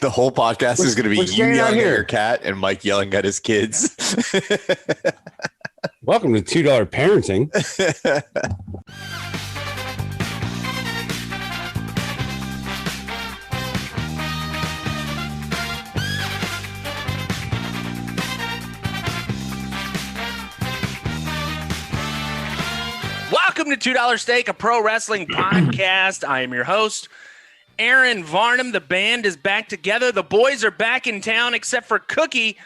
The whole podcast is going to be you yelling at your cat and Mike yelling at his kids. Welcome to $2 Parenting. Welcome to $2 Steak, a pro wrestling podcast. I am your host, Aaron Varnam. The band is back together. The boys are back in town, except for Cookie.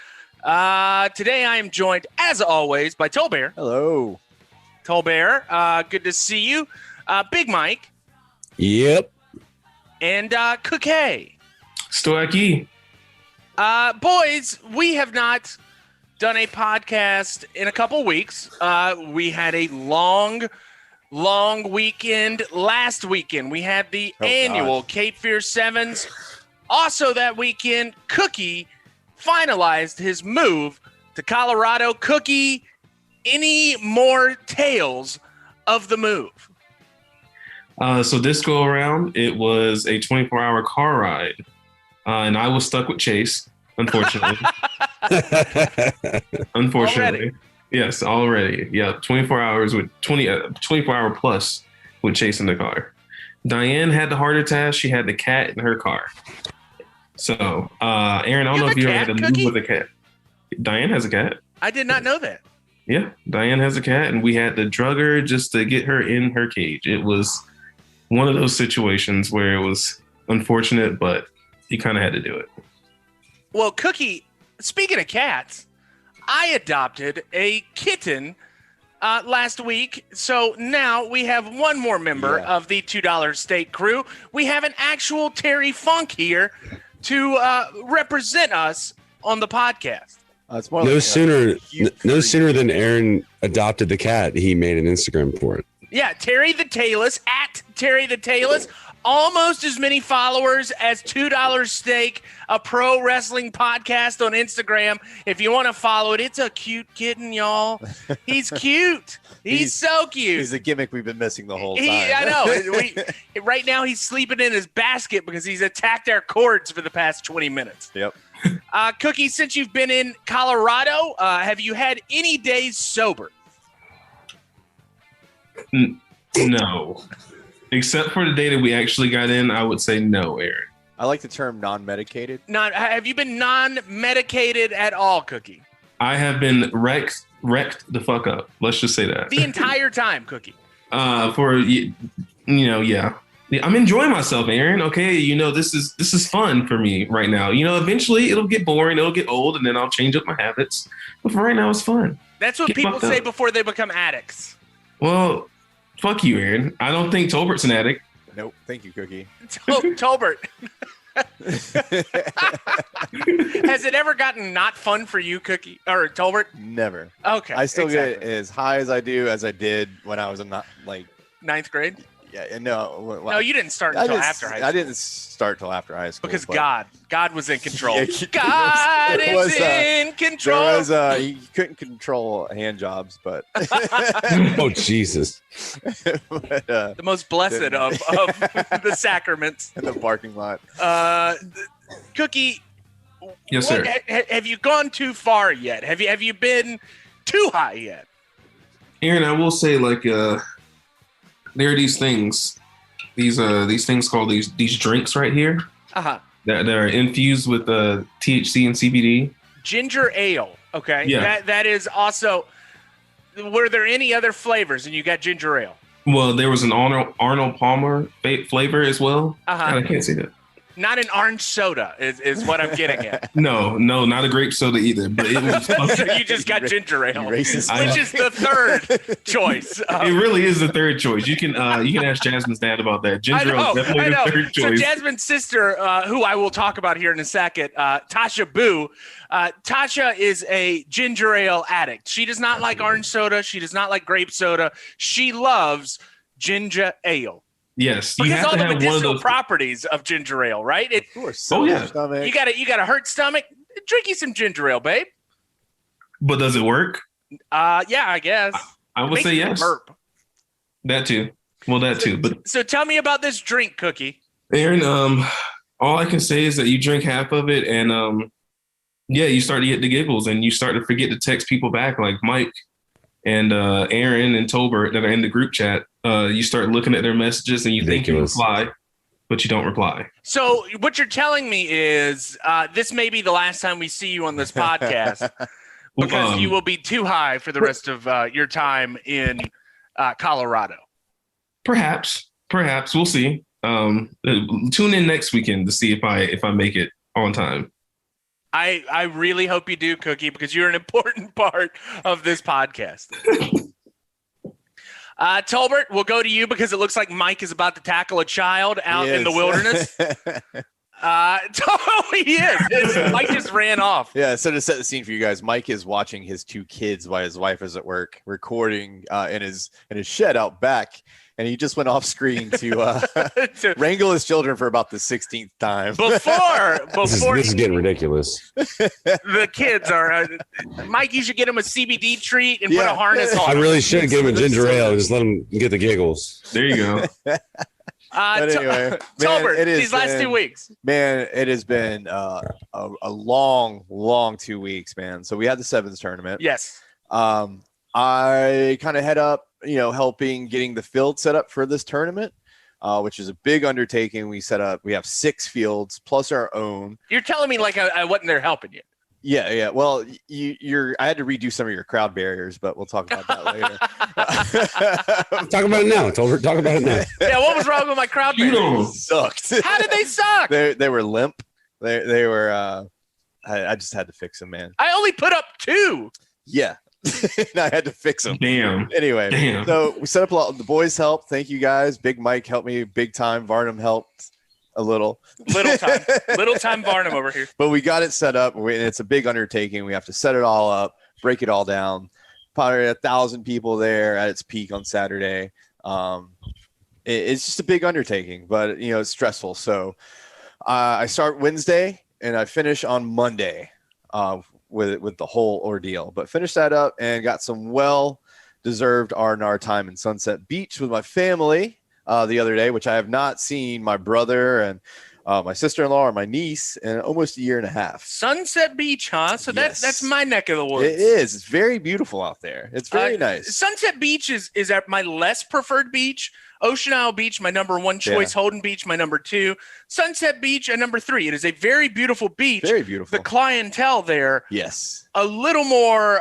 Today I am joined, as always, by Tolbert. Hello. Tolbert, good to see you. Big Mike. Yep. And Cookie. Stocky. Boys, we have not done a podcast in a couple weeks. We had a long weekend last weekend. We had the annual Cape Fear Sevens. Also that weekend, Cookie finalized his move to Colorado. Cookie, any more tales of the move? So this go around, it was a 24-hour car ride, and I was stuck with Chase, unfortunately. Already? Yes, already. Yeah, 24 hours with 24-hour plus with Chase in the car. Diane had the harder task. She had the cat in her car. So, Aaron, I don't know if you ever had to move with a cat. Diane has a cat. I did not know that. Yeah, Diane has a cat, and we had to drug her just to get her in her cage. It was one of those situations where it was unfortunate, but you kind of had to do it. Well, Cookie, speaking of cats, I adopted a kitten last week. So now we have one more member of the $2 Steak crew. We have an actual Terry Funk here to represent us on the podcast. It's more no sooner than Aaron adopted the cat, he made an Instagram for it. Yeah, Terry the Tailless, at Terry the Tailless. Almost as many followers as $2 Steak, a pro wrestling podcast on Instagram. If you want to follow it, it's a cute kitten, y'all. He's cute. He's so cute. He's the gimmick we've been missing the whole time. I know. Right now, he's sleeping in his basket because he's attacked our cords for the past 20 minutes. Yep. Cookie, since you've been in Colorado, have you had any days sober? No. Except for the day that we actually got in, I would say no, Aaron. I like the term non-medicated. Have you been non-medicated at all, Cookie? I have been wrecked the fuck up. Let's just say that. The entire time, Cookie. Yeah. I'm enjoying myself, Aaron. Okay, this is fun for me right now. Eventually it'll get boring, it'll get old, and then I'll change up my habits. But for right now, it's fun. That's what people say before they become addicts. Well, fuck you, Aaron. I don't think Tolbert's an addict. Nope. Thank you, Cookie. Tolbert. Has it ever gotten not fun for you, Cookie? Or Tolbert? Never. Okay. I still get as high as I did when I was in ninth grade? Yeah, no. No, you didn't start until after high school. I didn't start till after high school. Because God was in control. God is in control. There was, you couldn't control hand jobs, but. Oh, Jesus. But, the most blessed of the sacraments. In the parking lot. Cookie. Yes, sir. Have you gone too far yet? Have you been too high yet? Aaron, I will say, there are these things called these drinks right here that are infused with THC and CBD. Ginger ale. Okay. Yeah. That is also. Were there any other flavors? And you got ginger ale. Well, there was an Arnold Palmer flavor as well. God, I can't say that. Not an orange soda is what I'm getting at. No, not a grape soda either. But it was. So you just got ginger ale, which is the third choice. It really is the third choice. You can ask Jasmine's dad about that. Ginger ale is definitely the third choice. So Jasmine's sister, who I will talk about here in a second, Tasha Boo. Tasha is a ginger ale addict. She does not like orange soda. She does not like grape soda. She loves ginger ale. Yes, because all the medicinal properties of ginger ale, right? Of course. Oh yeah. You got a hurt stomach. Drink you some ginger ale, babe. But does it work? Yeah, I guess. I would say yes. Burp. That too. Well, that too. But so tell me about this drink, Cookie. Aaron, All I can say is that you drink half of it, and yeah, you start to get the giggles, and you start to forget to text people back, like Mike and Aaron and Tolbert that are in the group chat. You start looking at their messages, and you Ridiculous. think you reply, but you don't reply. So what you're telling me is this may be the last time we see you on this podcast because you will be too high for the rest of your time in Colorado. Perhaps we'll see. Tune in next weekend to see if I make it on time. I really hope you do, Cookie, because you're an important part of this podcast. Tolbert, we'll go to you because it looks like Mike is about to tackle a child out in the wilderness. He is. Mike just ran off. Yeah, so to set the scene for you guys, Mike is watching his 2 kids while his wife is at work, recording in his shed out back, and he just went off screen to wrangle his children for about the 16th time. Before This is getting ridiculous. the kids are Mike, you should get him a CBD treat and put a harness on. I really should give him a ginger ale and just let him get the giggles. There you go. But anyway, Tolbert, these last 2 weeks. Man, it has been a long 2 weeks, man. So we had the sevens tournament. Yes. I kind of head up, helping getting the field set up for this tournament, which is a big undertaking. We have 6 fields plus our own. You're telling me like I wasn't there helping you. Yeah. Well, I had to redo some of your crowd barriers, but we'll talk about that later. Talk about it now, Tolbert. Talk about it now. Yeah, what was wrong with my crowd barriers? Sucked. How did they suck? They were limp. They were. I just had to fix them, man. I only put up 2. Yeah. And I had to fix them. Damn. Anyway, so we set up a lot. The boys helped. Thank you guys. Big Mike helped me big time. Varnam helped a little. Little time Varnam over here. But we got it set up. And it's a big undertaking. We have to set it all up, break it all down. Probably 1,000 people there at its peak on Saturday. It's just a big undertaking, but it's stressful. So I start Wednesday and I finish on Monday. With the whole ordeal, but finished that up and got some well-deserved R&R time in Sunset Beach with my family the other day, which I have not seen my brother and my sister-in-law or my niece in almost a year and a half. Sunset Beach, huh? So Yes. that's my neck of the woods. It is. It's very beautiful out there. It's very nice. Sunset Beach is at my less preferred beach. Ocean Isle Beach, my number 1 choice. Yeah. Holden Beach, my number 2. Sunset Beach, at number 3. It is a very beautiful beach. Very beautiful. The clientele there, yes, a little more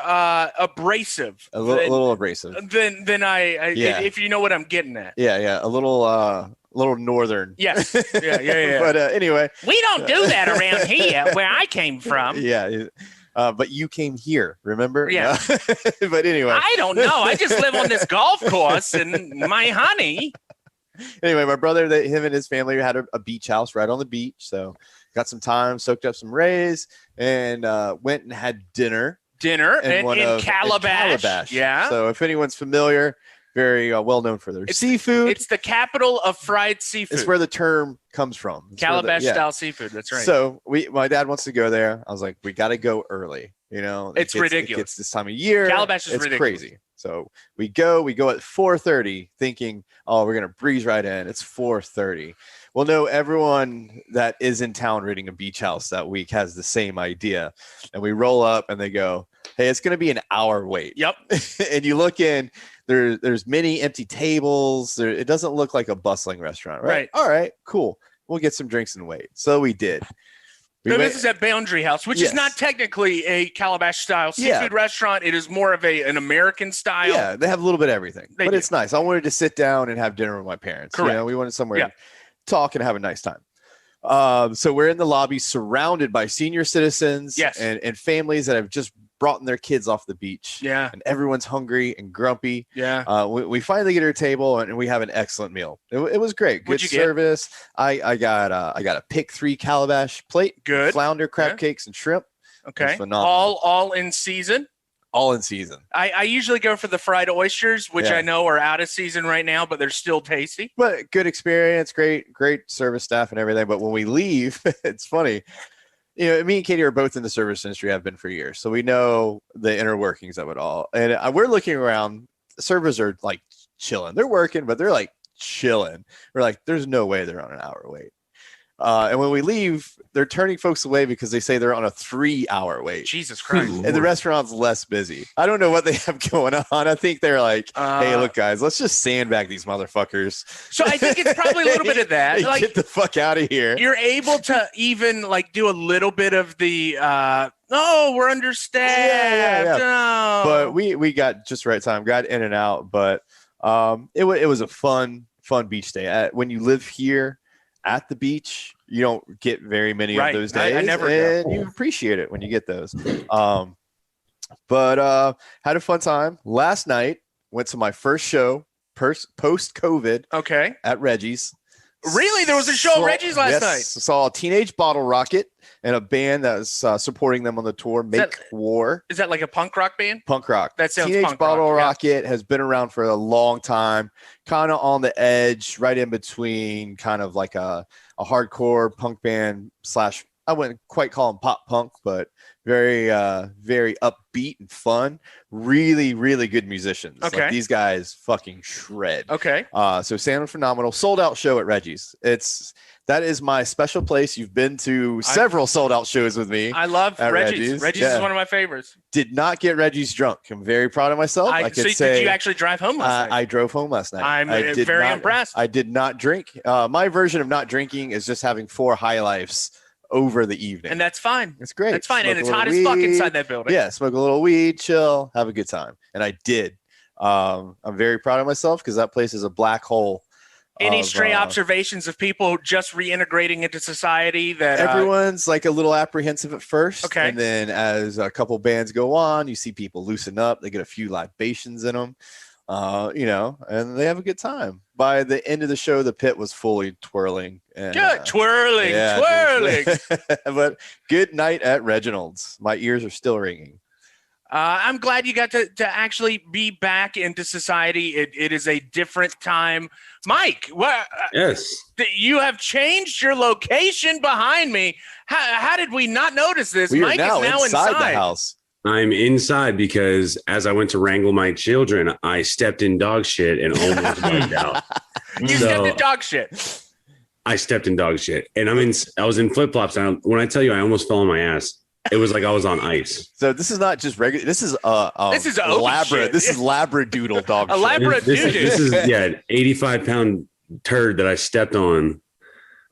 abrasive. A little abrasive than I yeah. If you know what I'm getting at. Yeah. A little northern. Yes. Yeah. But anyway, we don't do that around here where I came from. Yeah. But you came here, remember? Yeah. But anyway. I don't know. I just live on this golf course and my honey. Anyway, my brother, him and his family had a beach house right on the beach. So got some time, soaked up some rays, and went and had dinner. In Calabash. Yeah. So if anyone's familiar, very well known for their seafood. It's the capital of fried seafood. It's where the term comes from. Calabash style seafood. That's right. So my dad wants to go there. I was like, we got to go early. It's ridiculous. It's this time of year. Calabash is ridiculous. Crazy. So we go at 4:30 thinking, oh, we're going to breeze right in. It's 4:30. Well, no, everyone that is in town renting a beach house that week has the same idea. And we roll up and they go, hey, it's going to be an hour wait. Yep. And you look in, there's many empty tables. It doesn't look like a bustling restaurant, right? All right, cool. We'll get some drinks and wait. So we did. This is at Boundary House, which is not technically a Calabash-style seafood restaurant. It is more of an American style. Yeah, they have a little bit of everything. But it's nice. I wanted to sit down and have dinner with my parents. Correct. We wanted somewhere to talk and have a nice time. So we're in the lobby surrounded by senior citizens and families that have just brought their kids off the beach. Yeah. And everyone's hungry and grumpy. Yeah. We finally get our table and we have an excellent meal. It was great. Good service. I got a pick 3 Calabash plate. Good. Flounder, crab cakes, and shrimp. Okay. All in season. All in season. I usually go for the fried oysters, which I know are out of season right now, but they're still tasty. But good experience, great service staff and everything. But when we leave, it's funny. Me and Katie are both in the service industry, have been for years. So we know the inner workings of it all. And we're looking around. The servers are like chilling. They're working, but they're like chilling. We're like, there's no way they're on an hour wait. And when we leave, they're turning folks away because they say they're on a 3-hour wait. Jesus Christ. And the restaurant's less busy. I don't know what they have going on. I think they're like, hey, look, guys, let's just sandbag these motherfuckers. So I think it's probably a little bit of that. Hey, like, get the fuck out of here. You're able to even like do a little bit of the, we're understaffed. Yeah. No. But we got just right time, got in and out. But it was a fun beach day. When you live here at the beach, you don't get very many of those days. I never and you appreciate it when you get those. But had a fun time. Last night, went to my first show post-COVID at Reggie's. Really? There was a show at Reggie's last night? Saw Teenage Bottle Rocket and a band that was supporting them on the tour, War. Is that like a punk rock band? Punk rock. That sounds Teenage punk Bottle rock, Rocket has been around for a long time, kind of on the edge, right in between kind of like a hardcore punk band / I wouldn't quite call them pop punk, but very, very upbeat and fun. Really, really good musicians. Okay. Like, these guys fucking shred. Okay. So sound phenomenal. Sold out show at Reggie's. That is my special place. You've been to several sold out shows with me. I love Reggie's. Reggie's is one of my favorites. Did not get Reggie's drunk. I'm very proud of myself. Did you actually drive home last night? I drove home last night. I'm very impressed. I did not drink. My version of not drinking is just having 4 High Lifes over the evening. And that's fine. It's great. That's fine. And it's hot as fuck inside that building. Yeah, smoke a little weed, chill, have a good time. And I did. I'm very proud of myself because that place is a black hole. Any stray observations of people just reintegrating into society that everyone's like a little apprehensive at first. Okay. And then as a couple bands go on, you see people loosen up. They get a few libations in them, and they have a good time. By the end of the show, the pit was fully twirling. And, good. Twirling. But good night at Reginald's. My ears are still ringing. I'm glad you got to actually be back into society. It is a different time. Mike, yes, you have changed your location behind me. How did we not notice this? Mike is now inside the house. I'm inside because as I went to wrangle my children, I stepped in dog shit and almost bugged out. Stepped in dog shit. I stepped in dog shit, and I was in flip flops. When I tell you, I almost fell on my ass. It was like I was on ice. So this is not just regular. This is Labra. This is Labradoodle dog. A Labradoodle. This is an 85-pound turd that I stepped on.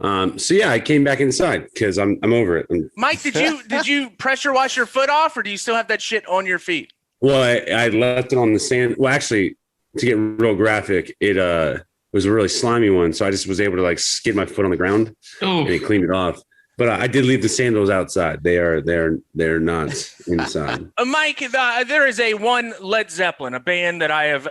So yeah, I came back inside because I'm over it. Mike, did you pressure wash your foot off, or do you still have that shit on your feet? Well, I left it on the sand. Well, actually, to get real graphic, it was a really slimy one, so I just was able to like skid my foot on the ground and it cleaned it off. But I did leave the sandals outside. They're not inside. Mike, there is one Led Zeppelin, a band that I have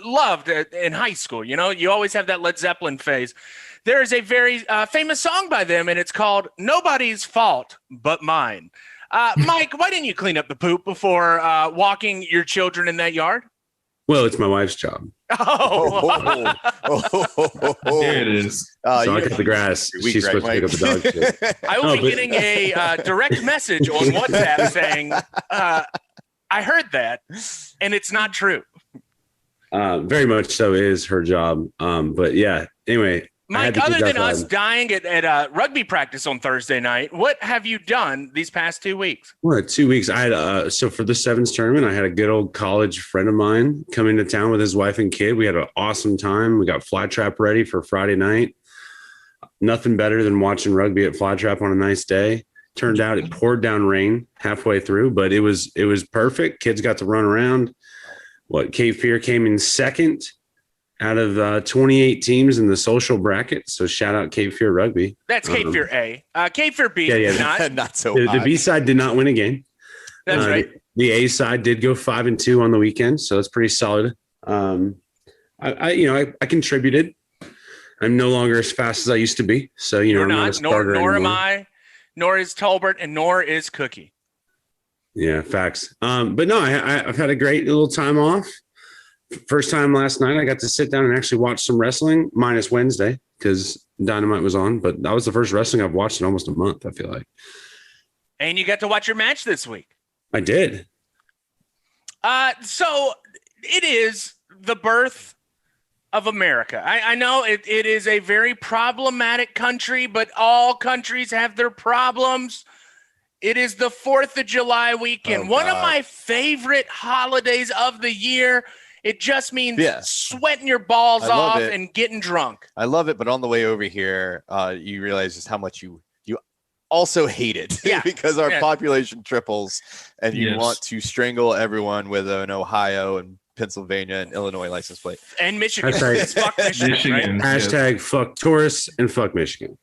loved in high school. You always have that Led Zeppelin phase. There is a very famous song by them, and it's called "Nobody's Fault But Mine." Mike, why didn't you clean up the poop before walking your children in that yard? Well, it's my wife's job. Oh. There it is. So I cut the grass. She's supposed to pick up the dog shit. I will be getting a direct message on WhatsApp saying, I heard that, and it's not true. Very much so is her job. But yeah, anyway. Mike, other than us dying at rugby practice on Thursday night, what have you done these past 2 weeks? Well, 2 weeks. I had so for the sevens tournament, I had a good old college friend of mine come into town with his wife and kid. We had an awesome time. We got Fly Trap ready for Friday night. Nothing better than watching rugby at Fly Trap on a nice day. Turned out it poured down rain halfway through, but it was perfect. Kids got to run around. Cape Fear came in second out of 28 teams in the social bracket. So shout out Cape Fear Rugby. That's Cape Fear A. Cape Fear B is not. Not so the B side did not win a game. That's right. The A side did go 5-2 on the weekend. So that's pretty solid. I contributed. I'm no longer as fast as I used to be. So, You're I'm not a starter nor am anymore. I, nor is Tolbert, and nor is Cookie. Yeah, facts. But no, I've had a great little time off. First time last night, I got to sit down and actually watch some wrestling, minus Wednesday, because Dynamite was on. But that was the first wrestling I've watched in almost a month, I feel like. And you got to watch your match this week. I did. So it is the birth of America. I know it is a very problematic country, but all countries have their problems. It is the 4th of July weekend, one of my favorite holidays of the year. It just means sweating your balls off and getting drunk. I love it, but on the way over here, you realize just how much you also hate it because our population triples, and you want to strangle everyone with an Ohio and Pennsylvania and Illinois license plate. And Michigan. It's fuck Michigan. Right? Hashtag fuck tourists and fuck Michigan.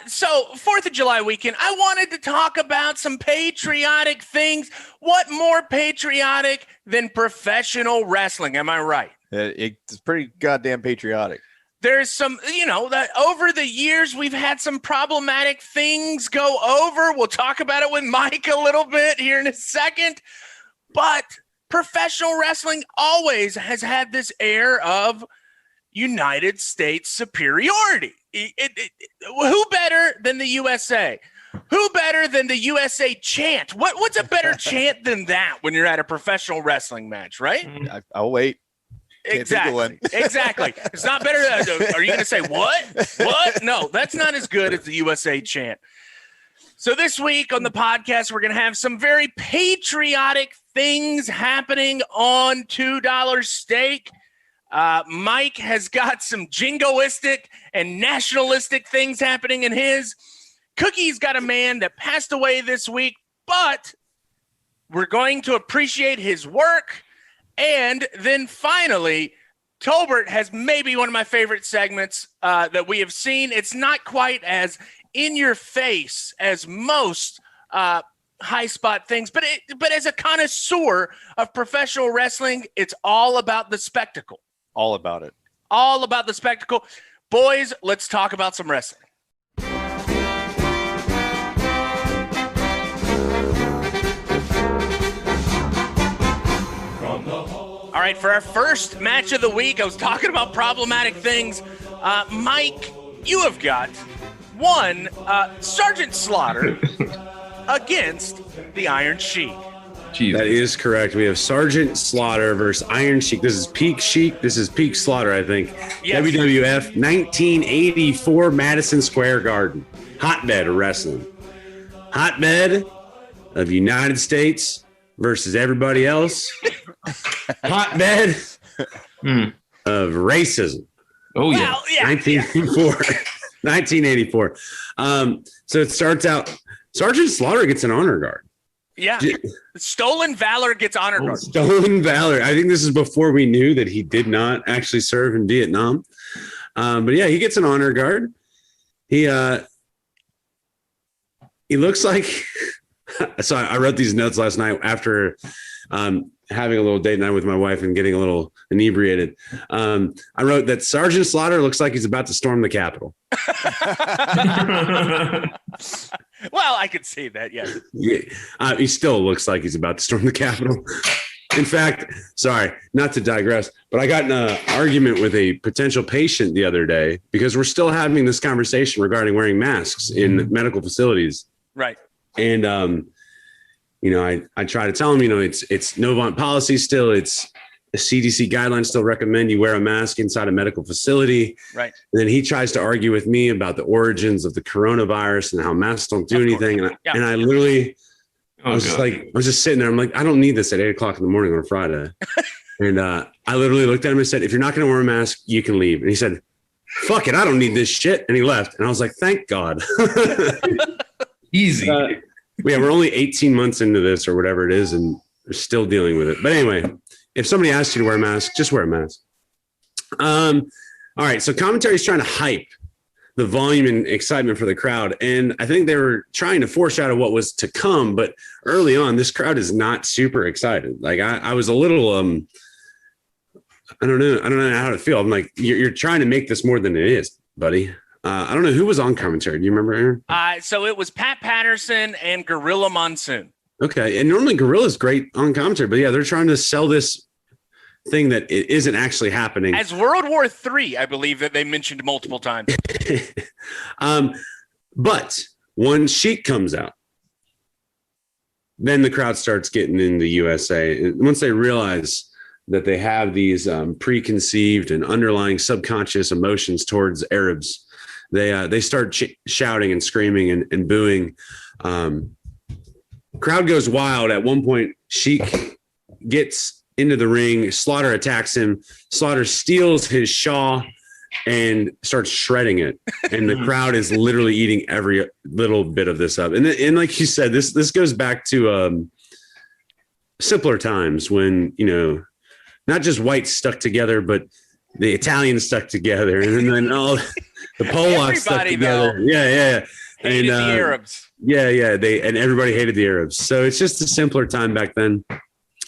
So 4th of July weekend, I wanted to talk about some patriotic things. What more patriotic than professional wrestling? Am I right? It's pretty goddamn patriotic. There's some, that over the years, we've had some problematic things go over. We'll talk about it with Mike a little bit here in a second. But professional wrestling always has had this air of United States superiority. Who better than the USA? Who better than the USA chant? What's a better chant than that when you're at a professional wrestling match, right? I'll wait. Exactly. It's not better. Are you going to say what? What? No, that's not as good as the USA chant. So this week on the podcast, we're going to have some very patriotic things happening on $2 Steak. Mike has got some jingoistic and nationalistic things happening in his. Cookie's got a man that passed away this week, but we're going to appreciate his work. And then finally, Tolbert has maybe one of my favorite segments that we have seen. It's not quite as in your face as most high spot things, but as a connoisseur of professional wrestling, it's all about the spectacle. All about it. All about the spectacle. Boys, let's talk about some wrestling. All right, for our first match of the week, I was talking about problematic things. Mike, you have got one Sergeant Slaughter against the Iron Sheik. Jesus. That is correct. We have Sergeant Slaughter versus Iron Sheik. This is Peak Sheik. This is Peak Slaughter, I think. Yes. WWF 1984 Madison Square Garden. Hotbed of wrestling. Hotbed of United States versus everybody else. Hotbed of racism. Oh, yeah. Well, yeah 1984. 1984. So it starts out, Sergeant Slaughter gets an honor guard. Yeah. Stolen Valor gets honor guard. Stolen Valor. I think this is before we knew that he did not actually serve in Vietnam. But yeah, he gets an honor guard. He looks like, so I wrote these notes last night after having a little date night with my wife and getting a little inebriated. I wrote that Sergeant Slaughter looks like he's about to storm the Capitol. Well, I could see that, yes. Yeah. He still looks like he's about to storm the Capitol. In fact, sorry, not to digress, but I got in an argument with a potential patient the other day because we're still having this conversation regarding wearing masks in medical facilities. Right. And, I try to tell him, it's Novant policy still. It's the CDC guidelines still recommend you wear a mask inside a medical facility. Right. And then he tries to argue with me about the origins of the coronavirus and how masks don't do anything. And I literally, I was just sitting there. I'm like, I don't need this at 8:00 in the morning on a Friday. And I literally looked at him and said, if you're not going to wear a mask, you can leave. And he said, fuck it, I don't need this shit. And he left. And I was like, thank God. Easy. We're only 18 months into this or whatever it is, and we're still dealing with it. But anyway, if somebody asks you to wear a mask, just wear a mask. All right. So commentary is trying to hype the volume and excitement for the crowd. And I think they were trying to foreshadow what was to come. But early on, this crowd is not super excited. Like I was a little, I don't know how to feel. I'm like, you're trying to make this more than it is, buddy. I don't know who was on commentary. Do you remember, Aaron? So it was Pat Patterson and Gorilla Monsoon. Okay. And normally Gorilla's great on commentary, but yeah, they're trying to sell this thing that it isn't actually happening. As World War III, I believe that they mentioned multiple times. But when Sheik comes out, then the crowd starts getting in the USA. Once they realize that they have these preconceived and underlying subconscious emotions towards Arabs. They start shouting and screaming and booing. Crowd goes wild. At one point, Sheik gets into the ring. Slaughter attacks him. Slaughter steals his shawl and starts shredding it. And the crowd is literally eating every little bit of this up. And like you said, this goes back to simpler times when, not just whites stuck together, but the Italians stuck together. And then all the Polacks stuck together. Though, yeah. Hated the Arabs. Yeah. And everybody hated the Arabs. So it's just a simpler time back then.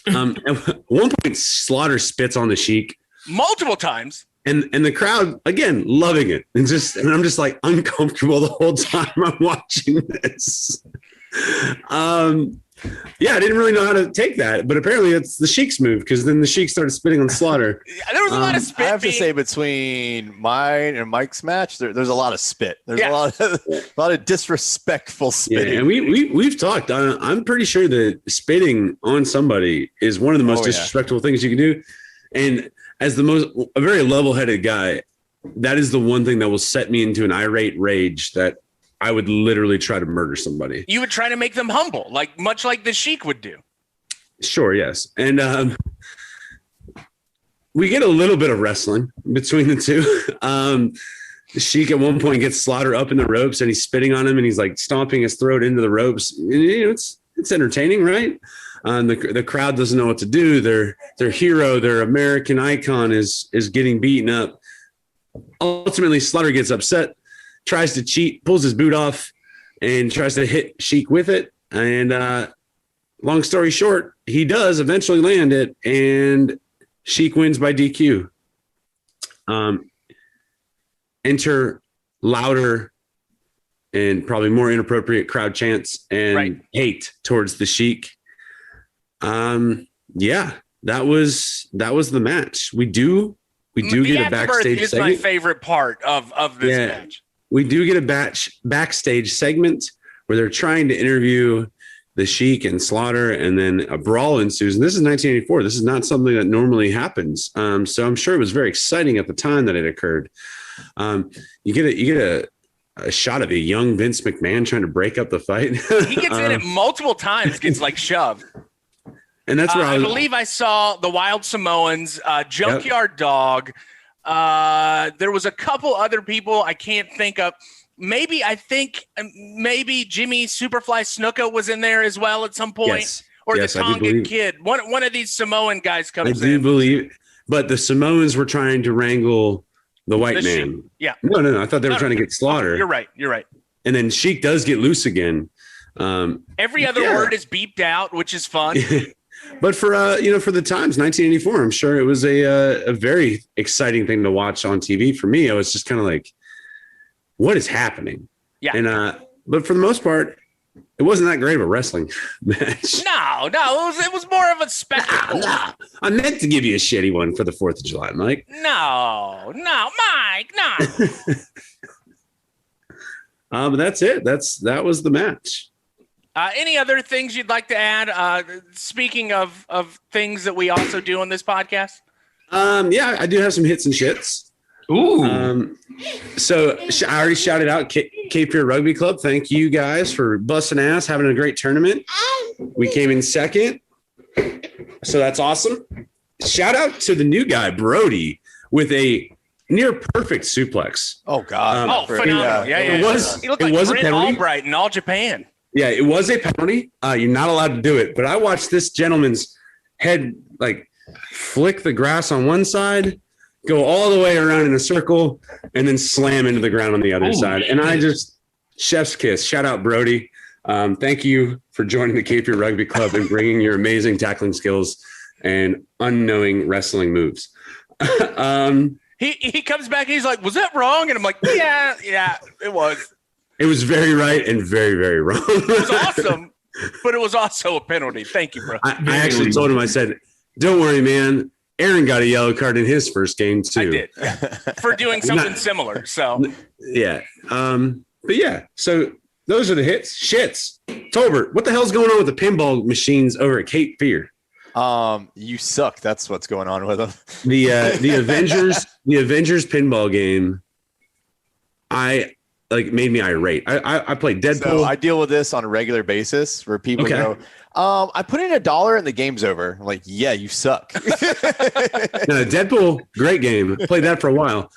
At one point, Slaughter spits on the Sheik multiple times, and the crowd again loving it, and I'm just like uncomfortable the whole time I'm watching this. I didn't really know how to take that, but apparently it's the Sheik's move, because then the Sheik started spitting on Slaughter. There was a lot of spit. I have to say, between mine and Mike's match, there's a lot of spit. There's a lot of disrespectful spitting. Yeah, and we've talked. I'm pretty sure that spitting on somebody is one of the most disrespectful things you can do. And as a very level-headed guy, that is the one thing that will set me into an irate rage that I would literally try to murder somebody. You would try to make them humble, much like the Sheik would do. Sure, yes. And we get a little bit of wrestling between the two. The Sheik at one point gets Slaughter up in the ropes, and he's spitting on him, and he's like stomping his throat into the ropes. And, it's entertaining, right? The crowd doesn't know what to do. Their hero, their American icon is getting beaten up. Ultimately, Slaughter gets upset, tries to cheat, pulls his boot off, and tries to hit Sheik with it. And long story short, he does eventually land it, and Sheik wins by DQ. Enter louder and probably more inappropriate crowd chants and hate towards the Sheik. That was the match. We do get a backstage is segment. My favorite part of this match. We do get a backstage segment where they're trying to interview the Sheik and Slaughter, and then a brawl ensues. And this is 1984. This is not something that normally happens. So I'm sure it was very exciting at the time that it occurred. You get a shot of a young Vince McMahon trying to break up the fight. He gets in it multiple times, gets shoved. And that's where I believe I saw the Wild Samoans, Junkyard Dog. There was a couple other people I can't think of. Maybe Jimmy Superfly Snuka was in there as well at some point. Yes. Or the Tongan Kid. One of these Samoan guys comes in. I do believe. But the Samoans were trying to wrangle the white man. Yeah. No. I thought they were trying to get Slaughter. You're right. And then Sheik does get loose again. Every other word is beeped out, which is fun. But for the times, 1984, I'm sure it was a very exciting thing to watch on TV. For me, I was just kind of like, what is happening? Yeah. And but for the most part, it wasn't that great of a wrestling match. No, it was more of a spectacle. No. I meant to give you a shitty one for the 4th of July, Mike. No, Mike, no. But that's it. That was the match. Any other things you'd like to add? Speaking of things that we also do on this podcast? I do have some hits and shits. Ooh. So I already shouted out Cape Fear Rugby Club. Thank you guys for busting ass, having a great tournament. We came in second. So that's awesome. Shout out to the new guy, Brody, with a near perfect suplex. Oh, God. Phenomenal. Yeah. It was he looked like a Brent penalty. Albright in All Japan. Yeah, it was a penalty. You're not allowed to do it. But I watched this gentleman's head flick the grass on one side, go all the way around in a circle, and then slam into the ground on the other side. And I just chef's kiss. Shout out, Brody. Thank you for joining the Cape Fear Rugby Club and bringing your amazing tackling skills and unknowing wrestling moves. He comes back and he's like, was that wrong? And I'm like, yeah, it was. It was very right and very, very wrong. It was awesome, but it was also a penalty. Thank you, bro. I actually told him, I said, don't worry, man. Aaron got a yellow card in his first game, too. I did, for doing something similar. So, yeah. But yeah, so those are the hits. Shits. Tolbert, what the hell's going on with the pinball machines over at Cape Fear? You suck. That's what's going on with him. The Avengers pinball game. Made me irate. I played Deadpool. So I deal with this on a regular basis where people go, I put in $1 and the game's over. I'm like, yeah, you suck. No, Deadpool, great game. Played that for a while.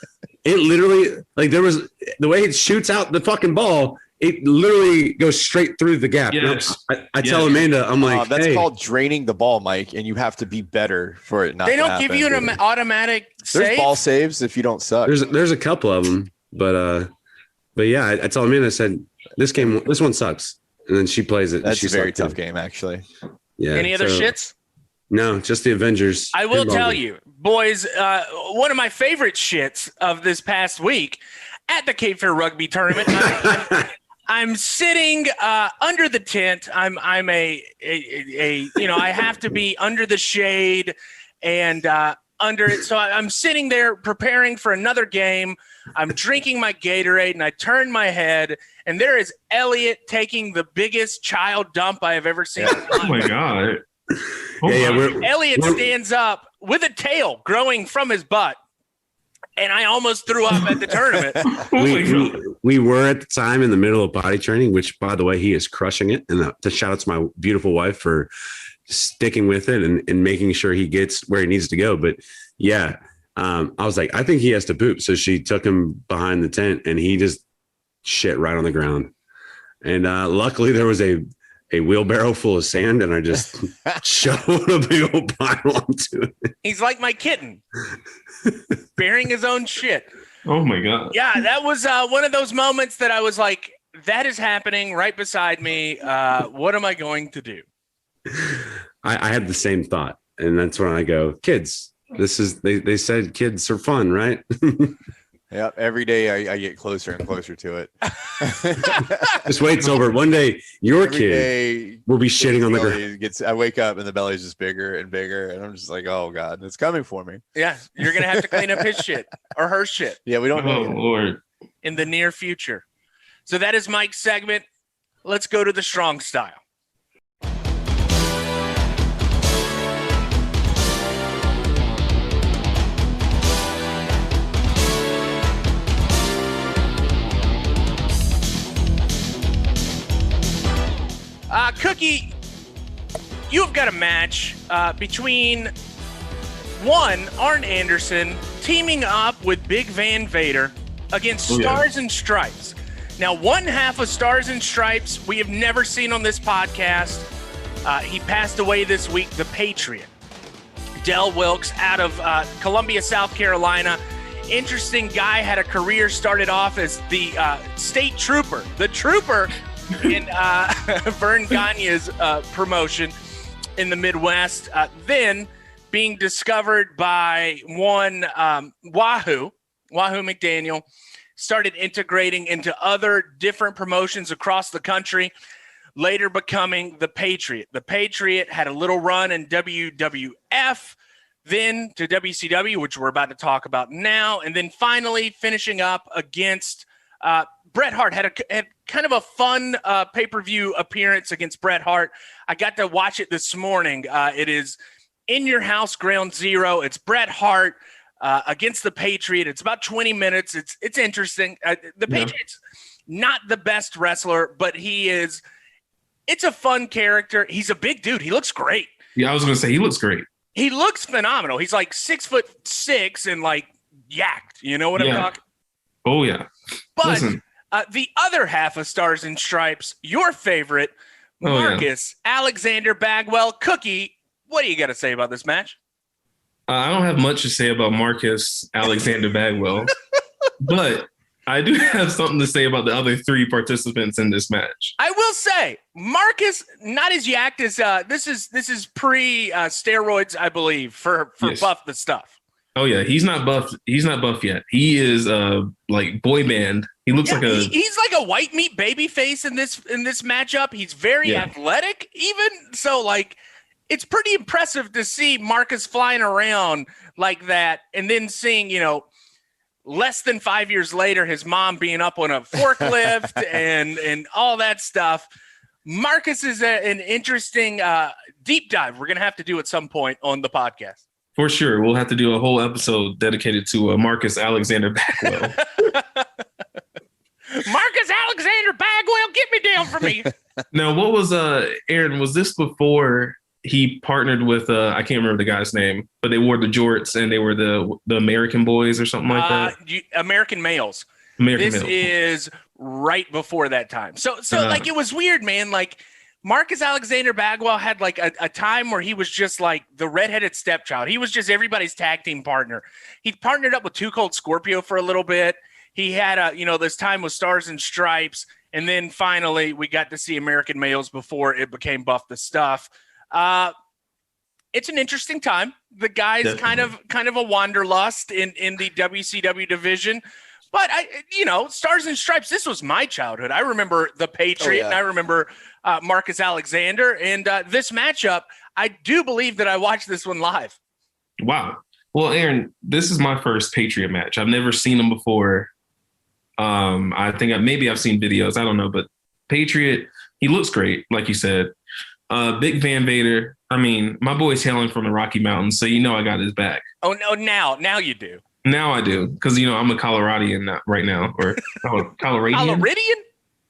It literally, there was the way it shoots out the fucking ball. It literally goes straight through the gap. Yes. I tell Amanda, I'm like, that's called draining the ball, Mike, and you have to be better for it. They don't give you an automatic save. There's ball saves if you don't suck. There's a couple of them, but yeah, I tell Amanda, I said, this one sucks, and then she plays it. That's a very tough game, actually. Yeah. Any other shits? No, just the Avengers. I will tell you, boys, one of my favorite shits of this past week at the Cape Fear Rugby Tournament. I'm sitting under the tent. I'm I have to be under the shade and under it. So I'm sitting there preparing for another game. I'm drinking my Gatorade and I turn my head and there is Elliot taking the biggest child dump I have ever seen. Oh my God. Elliot stands up with a tail growing from his butt. And I almost threw up at the tournament. We were at the time in the middle of body training, which, by the way, he is crushing it. And to shout out to my beautiful wife for sticking with it and making sure he gets where he needs to go. But yeah, I was like, I think he has to poop. So she took him behind the tent and he just shit right on the ground. And luckily there was a wheelbarrow full of sand and I just shoved a big old pile onto it. He's like my kitten, bearing his own shit. Oh my God. Yeah, that was one of those moments that I was like, that is happening right beside me. What am I going to do? I had the same thought. And that's when I go, kids, they said kids are fun, right? Yep. Every day I get closer and closer to it. Just wait, it's over. One day your kid will be shitting on the ground. I wake up and the belly's just bigger and bigger. And I'm just like, oh God, it's coming for me. Yeah. You're going to have to clean up his shit or her shit. Yeah. We don't know. Oh Lord. In the near future. So that is Mike's segment. Let's go to the strong style. Cookie, you have got a match between Arn Anderson teaming up with Big Van Vader against Stars and Stripes. Now, one half of Stars and Stripes we have never seen on this podcast. He passed away this week, the Patriot. Del Wilkes out of Columbia, South Carolina. Interesting guy, had a career, started off as the state trooper. The trooper in Vern Gagne's promotion in the Midwest, then being discovered by Wahoo McDaniel, started integrating into other different promotions across the country, later becoming the Patriot. The Patriot had a little run in WWF, then to WCW, which we're about to talk about now, and then finally finishing up against Bret Hart. Had kind of a fun pay-per-view appearance against Bret Hart. I got to watch it this morning. It is in your house, Ground Zero. It's Bret Hart against the Patriot. It's about 20 minutes. It's interesting. The Patriot's not the best wrestler, but it's a fun character. He's a big dude. He looks great. Yeah, I was going to say, he looks great. He looks phenomenal. He's like 6'6" and like yacked. You know what I'm talking? Oh, yeah. But listen. The other half of Stars and Stripes, your favorite, Marcus Alexander Bagwell. Cookie, what do you got to say about this match? I don't have much to say about Marcus Alexander Bagwell, but I do have something to say about the other three participants in this match. I will say, Marcus, not as yacked as this is pre steroids, I believe, for Buff the Stuff. Oh yeah, he's not buff. He's not buff yet. He is like boy band. He looks like he's like a white meat baby face in this matchup. He's very athletic, even so. Like, it's pretty impressive to see Marcus flying around like that, and then seeing, less than 5 years later, his mom being up on a forklift and all that stuff. Marcus is an interesting deep dive we're going to have to do at some point on the podcast. For sure. We'll have to do a whole episode dedicated to Marcus Alexander Bagwell. Marcus Alexander Bagwell, get me down for me. Now, what was Aaron? Was this before he partnered with I can't remember the guy's name, but they wore the jorts and they were the American boys or something like that? American males. This is right before that time. So like it was weird, man. Like Marcus Alexander Bagwell had like a time where he was just like the redheaded stepchild. He was just everybody's tag team partner. He partnered up with Too Cold Scorpio for a little bit. He had this time with Stars and Stripes. And then finally we got to see American Males before it became Buff the Stuff. It's an interesting time. The guy's Definitely. kind of a wanderlust in the WCW division. But Stars and Stripes, this was my childhood. I remember the Patriot and I remember Marcus Alexander. And this matchup, I do believe that I watched this one live. Wow. Well, Aaron, this is my first Patriot match. I've never seen them before. I think I've seen videos. I don't know. But Patriot, he looks great, like you said. Big Van Vader. I mean, my boy's hailing from the Rocky Mountains, so I got his back. Oh, no, now you do. Now I do, because I'm a Coloradian right now, or Coloradian.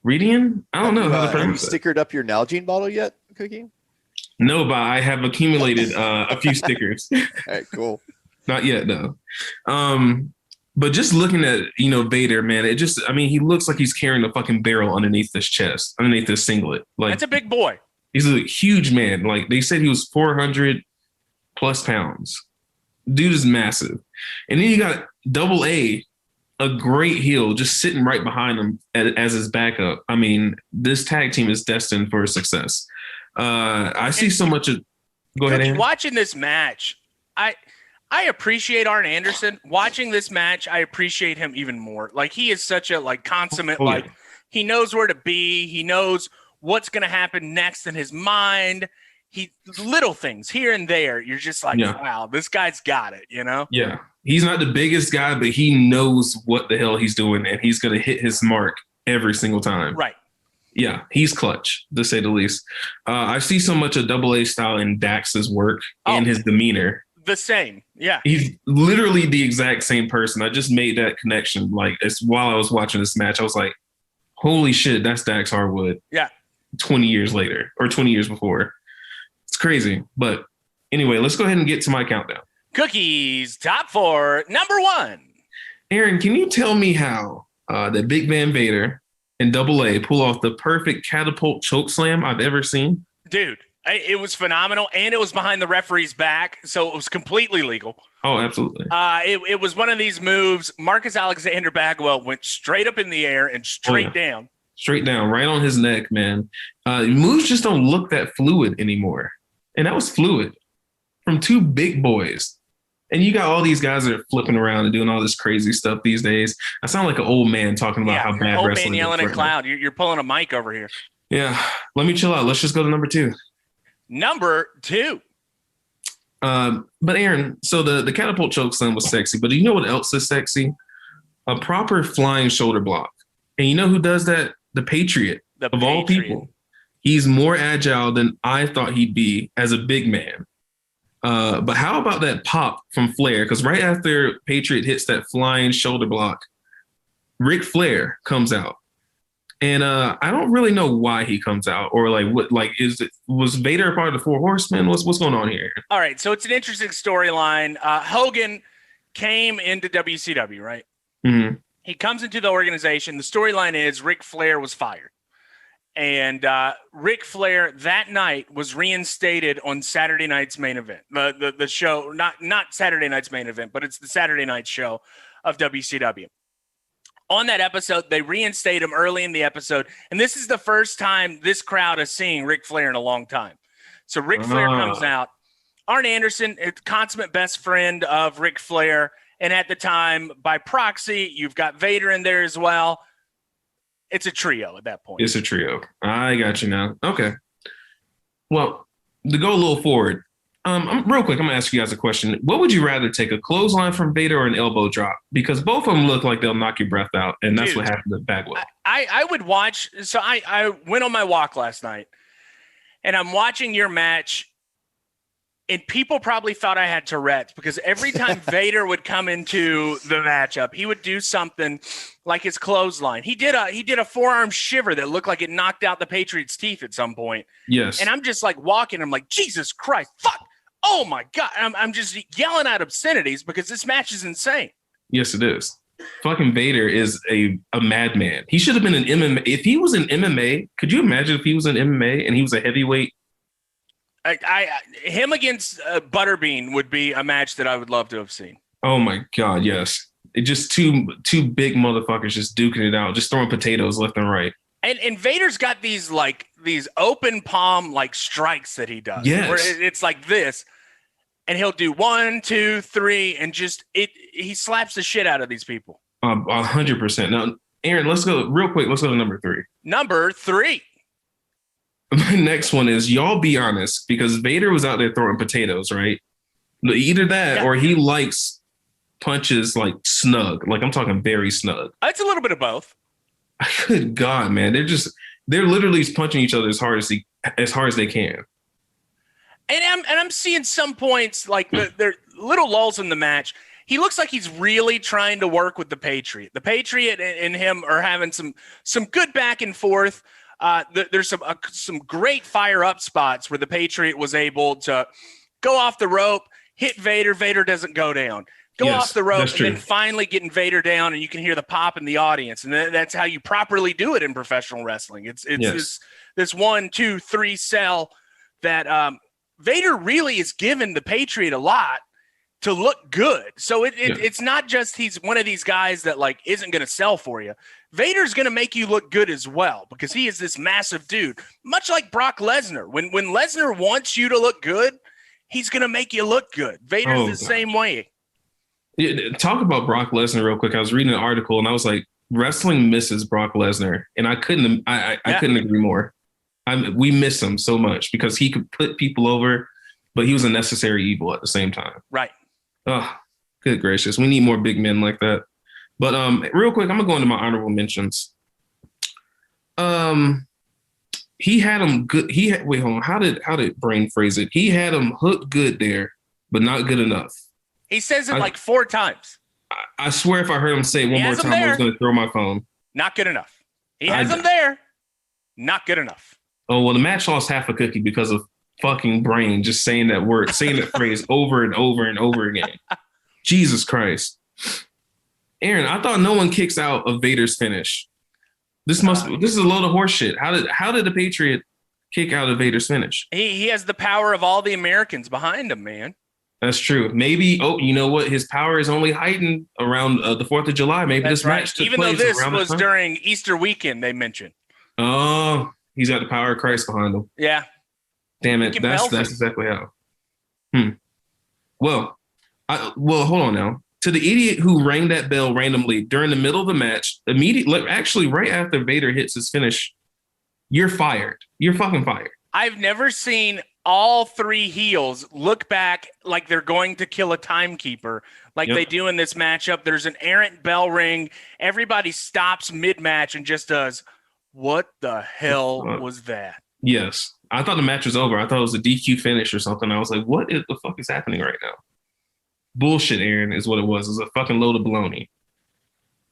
Radian? I don't know how to pronounce it. Have you stickered up your Nalgene bottle yet, Cookie? No, but I have accumulated a few stickers. All right, cool. Not yet, though. But just looking at Vader, man, he looks like he's carrying a fucking barrel underneath his chest, underneath his singlet. Like that's a big boy. He's a huge man. Like they said, he was 400 plus pounds. Dude is massive. And then you got Double A, a great heel, just sitting right behind him as his backup. I mean, this tag team is destined for success. I see so much of. Go ahead, Aaron. Watching this match, I appreciate Arn Anderson. Watching this match, I appreciate him even more. Like he is such a consummate. He knows where to be. He knows what's going to happen next in his mind. Little things here and there. You're just like, wow, this guy's got it, Yeah. He's not the biggest guy, but he knows what the hell he's doing, and he's going to hit his mark every single time. Right. Yeah, he's clutch, to say the least. I see so much of Double A style in Dax's work and his demeanor. The same. Yeah. He's literally the exact same person. I just made that connection. While I was watching this match, I was like, holy shit, that's Dax Harwood. Yeah. 20 years later or 20 years before. It's crazy. But anyway, let's go ahead and get to my countdown. Cookies, top 4, number 1. Aaron, can you tell me how that Big Van Vader and Double A pull off the perfect catapult choke slam I've ever seen? Dude, it was phenomenal, and it was behind the referee's back, so it was completely legal. Oh, absolutely. It was one of these moves. Marcus Alexander Bagwell went straight up in the air and straight down. Straight down, right on his neck, man. Moves just don't look that fluid anymore. And that was fluid from two big boys. And you got all these guys that are flipping around and doing all this crazy stuff these days. I sound like an old man talking about how bad wrestling is. Old man yelling at cloud. You're pulling a mic over here. Yeah. Let me chill out. Let's just go to number 2. Number 2. But Aaron, so the catapult choke slam was sexy, but do you know what else is sexy? A proper flying shoulder block. And you know who does that? The Patriot. All people. He's more agile than I thought he'd be as a big man. But how about that pop from Flair? Because right after Patriot hits that flying shoulder block, Ric Flair comes out. And I don't really know why he comes out, or was Vader a part of the Four Horsemen? What's going on here? All right, so it's an interesting storyline. Hogan came into WCW, right? Mm-hmm. He comes into the organization. The storyline is Ric Flair was fired. And Ric Flair that night was reinstated on Saturday night's main event. The show, not Saturday night's main event, but it's the Saturday night show of WCW. On that episode, they reinstate him early in the episode. And this is the first time this crowd is seeing Ric Flair in a long time. So Ric Flair comes out. Arn Anderson, consummate best friend of Ric Flair. And at the time, by proxy, you've got Vader in there as well. It's a trio at that point. It's a trio. I got you now. Okay. Well, to go a little forward, Real quick, I'm gonna ask you guys a question. What would you rather take, a clothesline from Vader or an elbow drop? Because both of them look like they'll knock your breath out, and that's what happened to Bagwell. I would watch. So I went on my walk last night, and I'm watching your match, and people probably thought I had Tourette's because every time Vader would come into the matchup, he would do something like his clothesline. He did a forearm shiver that looked like it knocked out the Patriots' teeth at some point. Yes, and I'm just like walking. I'm like, Jesus Christ, fuck. Oh my God. I'm just yelling out obscenities because this match is insane. Yes, it is. Fucking Vader is a madman. He should have been an MMA. If he was an MMA, could you imagine if he was an MMA and he was a heavyweight? Him against Butterbean would be a match that I would love to have seen. Oh my God, yes. It just two big motherfuckers just duking it out, just throwing potatoes left and right. And Vader's got these open palm strikes that he does. Yes. Where it's like this, and he'll do 1, 2, 3, and he slaps the shit out of these people. 100%. Now, Aaron, let's go real quick. Let's go to number 3. Number 3. My next one is, y'all be honest, because Vader was out there throwing potatoes, right? Either that or he likes punches snug. I'm talking very snug. It's a little bit of both. Good God, man. They're literally punching each other as hard as they can. And I'm seeing some points there little lulls in the match. He looks like he's really trying to work with the Patriot. The Patriot and him are having some good back and forth. There's some great fire up spots where the Patriot was able to go off the rope, hit Vader. Vader doesn't go down. Go off the rope and then finally getting Vader down, and you can hear the pop in the audience. And that's how you properly do it in professional wrestling. It's this 1, 2, 3 sell that Vader really is giving the Patriot a lot to look good. So it's not just he's one of these guys that isn't going to sell for you. Vader's going to make you look good as well because he is this massive dude, much like Brock Lesnar. When Lesnar wants you to look good, he's going to make you look good. Vader's the same way. Yeah, talk about Brock Lesnar real quick. I was reading an article and I was like, wrestling misses Brock Lesnar, and I couldn't agree more. We miss him so much because he could put people over, but he was a necessary evil at the same time. Right. Oh, good gracious. We need more big men like that. But real quick, I'm gonna go into my honorable mentions. He had him good. Wait, hold on. How did Brain phrase it? He had him hooked good there, but not good enough. He says it 4 times. I swear if I heard him say it one more time, I was going to throw my phone. Not good enough. He has him there. Not good enough. Oh, well, the match lost half a cookie because of fucking Brain just saying that word, saying that phrase over and over and over again. Jesus Christ. Aaron, I thought no one kicks out of Vader's finish. This is a load of horse shit. How did the Patriot kick out of Vader's finish? He has the power of all the Americans behind him, man. That's true. Maybe, you know what? His power is only heightened around the 4th of July. Maybe this match took Even place though this around was during Easter weekend, they mentioned. Oh, he's got the power of Christ behind him. Yeah. Damn it. That's exactly how. Well, hold on now. To the idiot who rang that bell randomly during the middle of the match, actually right after Vader hits his finish, you're fired. You're fucking fired. I've never seen all 3 heels look back like they're going to kill a timekeeper they do in this matchup. There's an errant bell ring. Everybody stops mid-match and just does, what the hell was that? Yes. I thought the match was over. I thought it was a DQ finish or something. I was like, what the fuck is happening right now? Bullshit, Aaron, is what it was. It was a fucking load of baloney.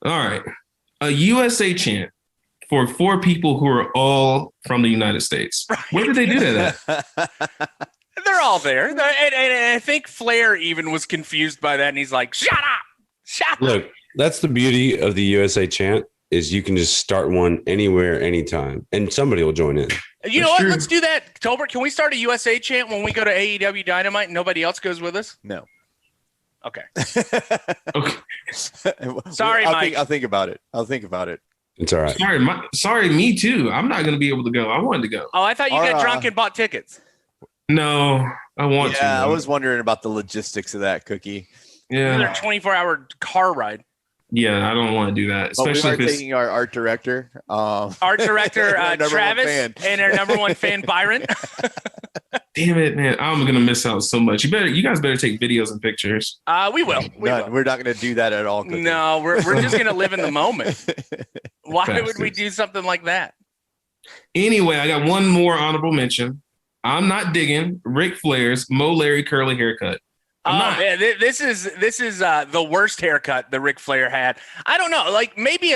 All right. A USA chant for 4 people who are all from the United States. Right. Where did they do that at? They're all there. And I think Flair even was confused by that, and he's like, shut up! Shut up! Look, that's the beauty of the USA chant, is you can just start one anywhere, anytime, and somebody will join in. You know what? Let's do that. Tolbert, can we start a USA chant when we go to AEW Dynamite and nobody else goes with us? No. Okay. Okay. Sorry, Mike. I'll think about it. It's all right. Sorry, me too. I'm not going to be able to go. I wanted to go. Oh, I thought you got drunk and bought tickets. No, I want to. Yeah, I was wondering about the logistics of that, Cookie. Yeah. Another 24-hour car ride. Yeah, I don't want to do that. Especially we are taking our art director. Travis, and our number 1 fan, Byron. Damn it, man! I'm gonna miss out so much. You guys better take videos and pictures. We will. We're not gonna do that at all. Cookie. No, we're just gonna live in the moment. Why would we do something like that? Anyway, I got one more honorable mention. I'm not digging Ric Flair's Mo Larry curly haircut. Man, this is the worst haircut that Ric Flair had. I don't know, like maybe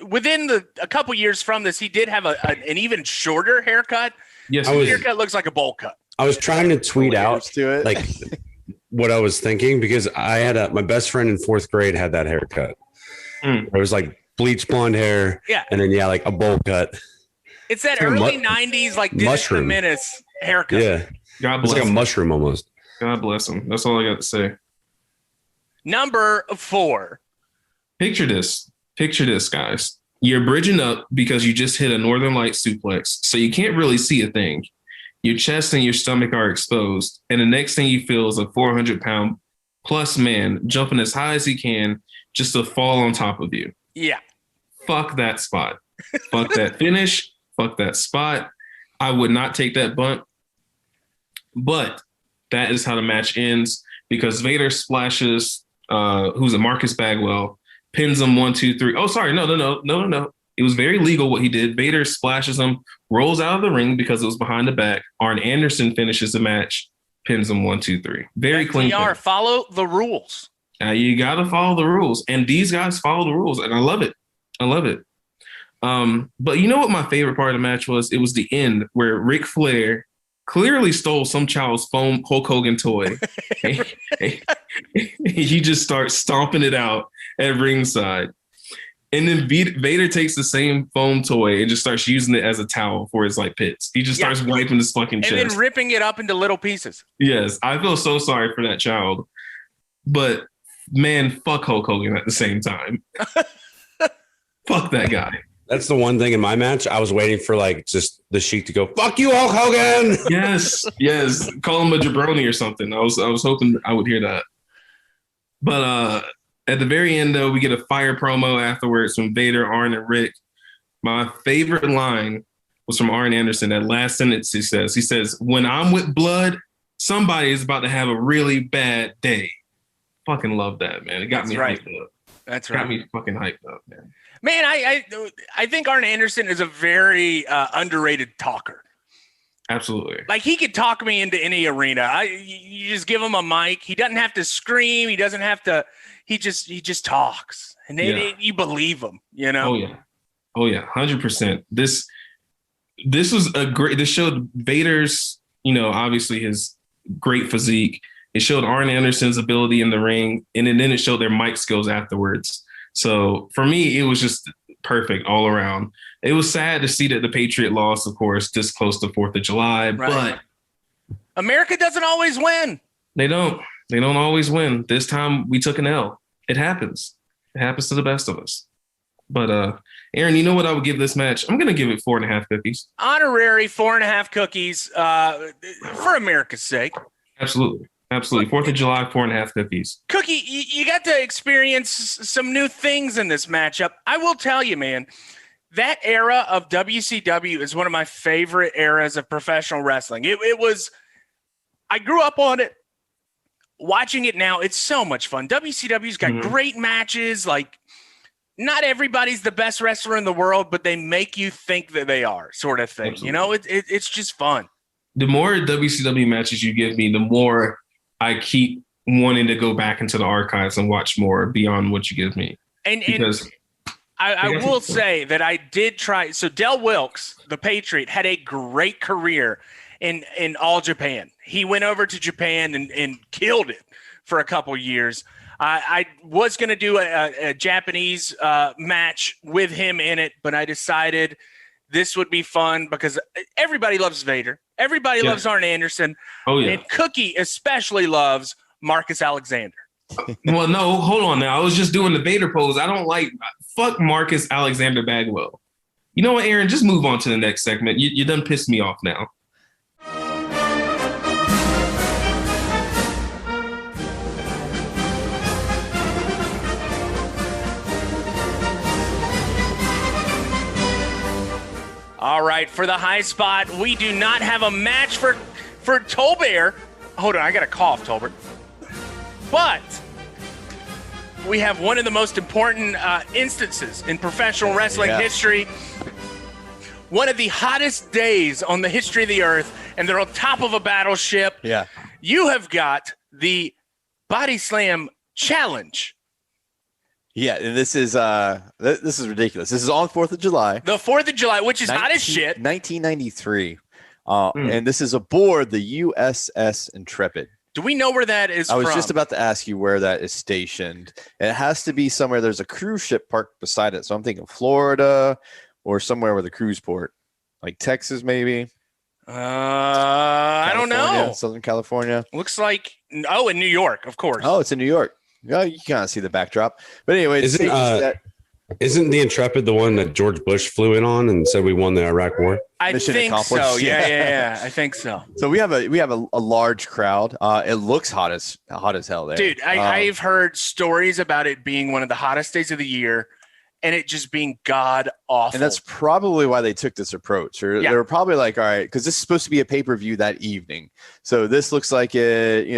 within a couple years from this, he did have an even shorter haircut. Yes, his haircut looks like a bowl cut. I was trying to tweet out to it. like what I was thinking because I had my best friend in 4th grade had that haircut. It was like bleach blonde hair, and then like a bowl cut. It's that early '90s like mushroom Menace haircut. Yeah, God bless. It's like a mushroom almost. God bless him. That's all I got to say. Number 4. Picture this, guys. You're bridging up because you just hit a Northern Light suplex, so you can't really see a thing. Your chest and your stomach are exposed, and the next thing you feel is a 400-pound plus man jumping as high as he can just to fall on top of you. Yeah. Fuck that spot. Fuck that finish. Fuck that spot. I would not take that bump. But that is how the match ends because Vader splashes, who's a Marcus Bagwell, pins him 1, 2, 3. Oh, sorry. No. It was very legal what he did. Vader splashes him, rolls out of the ring because it was behind the back. Arn Anderson finishes the match, pins him 1, 2, 3. Very clean. Follow the rules. You got to follow the rules. And these guys follow the rules. And I love it. But you know what my favorite part of the match was? It was the end where Ric Flair clearly stole some child's foam Hulk Hogan toy. He just starts stomping it out at ringside. And then Vader takes the same foam toy and just starts using it as a towel for his like pits. He just starts wiping his fucking chest. And then ripping it up into little pieces. Yes, I feel so sorry for that child. But man, fuck Hulk Hogan at the same time. Fuck that guy. That's the one thing in my match. I was waiting for like just the Sheik to go, "Fuck you, Hulk Hogan." Yes. Call him a jabroni or something. I was hoping I would hear that. But at the very end, though, we get a fire promo afterwards from Vader, Arn, and Rick. My favorite line was from Arn Anderson. That last sentence he says, "When I'm with blood, somebody is about to have a really bad day." Fucking love that, man. It got me hyped up. That's right. Got me fucking hyped up, man. Man, I think Arn Anderson is a very underrated talker. Absolutely. Like he could talk me into any arena. You just give him a mic. He doesn't have to scream. He doesn't have to. He just talks, and then you believe him. You know. Oh yeah, 100%. This was a great. This showed Vader's, obviously his great physique. It showed Arn Anderson's ability in the ring, and then it showed their mic skills afterwards. So for me, it was just perfect all around. It was sad to see that the Patriot lost, of course, this close to 4th of July, but America doesn't always win. They don't always win. This time we took an L. It happens. It happens to the best of us. But Aaron, you know what I would give this match? I'm going to give it 4.5 cookies. Honorary 4.5 cookies for America's sake. Absolutely. 4th of July, 4.5 cookies. Cookie, you got to experience some new things in this matchup. I will tell you, man, that era of WCW is one of my favorite eras of professional wrestling. It was, I grew up on it. Watching it now, it's so much fun. WCW's got great matches. Like, not everybody's the best wrestler in the world, but they make you think that they are, sort of thing. Absolutely. It's just fun. The more WCW matches you give me, the more I keep wanting to go back into the archives and watch more beyond what you give me. And I will say that I did try. So Del Wilkes, the Patriot, had a great career in All Japan. He went over to Japan and killed it for a couple years. I was going to do a Japanese match with him in it, but I decided this would be fun because everybody loves Vader. Everybody loves Arn Anderson. Oh, yeah. And Cookie especially loves Marcus Alexander. Well, no, hold on now. I was just doing the Vader pose. I don't like – fuck Marcus Alexander Bagwell. You know what, Aaron? Just move on to the next segment. You done pissed me off now. All right, for the high spot, we do not have a match for for Tolbert. Hold on, I got a cough, Tolbert. But we have one of the most important instances in professional wrestling history. One of the hottest days on the history of the earth, and they're on top of a battleship. Yeah. You have got the Bodyslam Challenge. Yeah, and this is ridiculous. This is on 4th of July. The 4th of July, which is hot as shit. 1993. And this is aboard the USS Intrepid. Do we know where that is I was from? just about to ask you where that is stationed. And it has to be somewhere. There's a cruise ship parked beside it. So I'm thinking Florida or somewhere with a cruise port. Like Texas, maybe. I don't know. Southern California. Looks like, in New York, of course. Oh, it's in New York. Yeah, you kind of see the backdrop. But anyway, isn't the Intrepid the one that George Bush flew in on and said we won the Iraq War? I think so. Yeah. I think so. So we have a large crowd. It looks hot as hell there. Dude, I've heard stories about it being one of the hottest days of the year and it just being god awful. And that's probably why they took this approach. Or they were probably like, all right, because this is supposed to be a pay-per-view that evening. So this looks like it,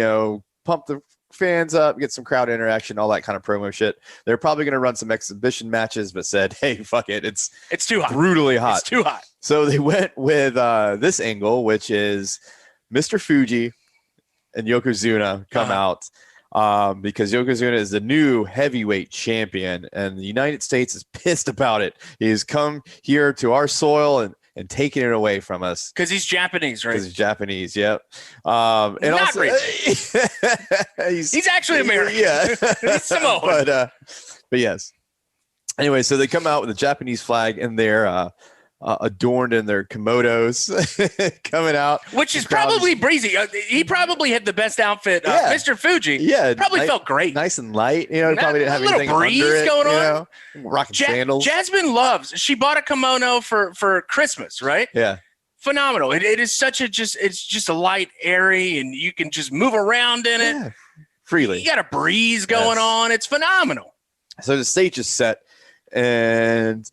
pump the fans up, get some crowd interaction, all that kind of promo shit. They're probably going to run some exhibition matches, but said, hey, fuck it. It's too hot. Brutally hot. It's too hot. So they went with this angle, which is Mr. Fuji and Yokozuna come out because Yokozuna is the new heavyweight champion and the United States is pissed about it. He's come here to our soil and taking it away from us. Because he's Japanese, right? Because he's Japanese, yep. And not also, he's actually American. Yeah. He's Samoan. But yes. Anyway, so they come out with a Japanese flag and they're adorned in their kimonos coming out. Which is probably breezy. He probably had the best outfit. Mr. Fuji. Yeah. Probably felt great. Nice and light. Probably didn't have anything breeze under it, going on. Rocking sandals. Jasmine she bought a kimono for Christmas, right? Yeah. Phenomenal. It is it's just a light, airy, and you can just move around in it. Yeah. Freely. You got a breeze going on. It's phenomenal. So the stage is set and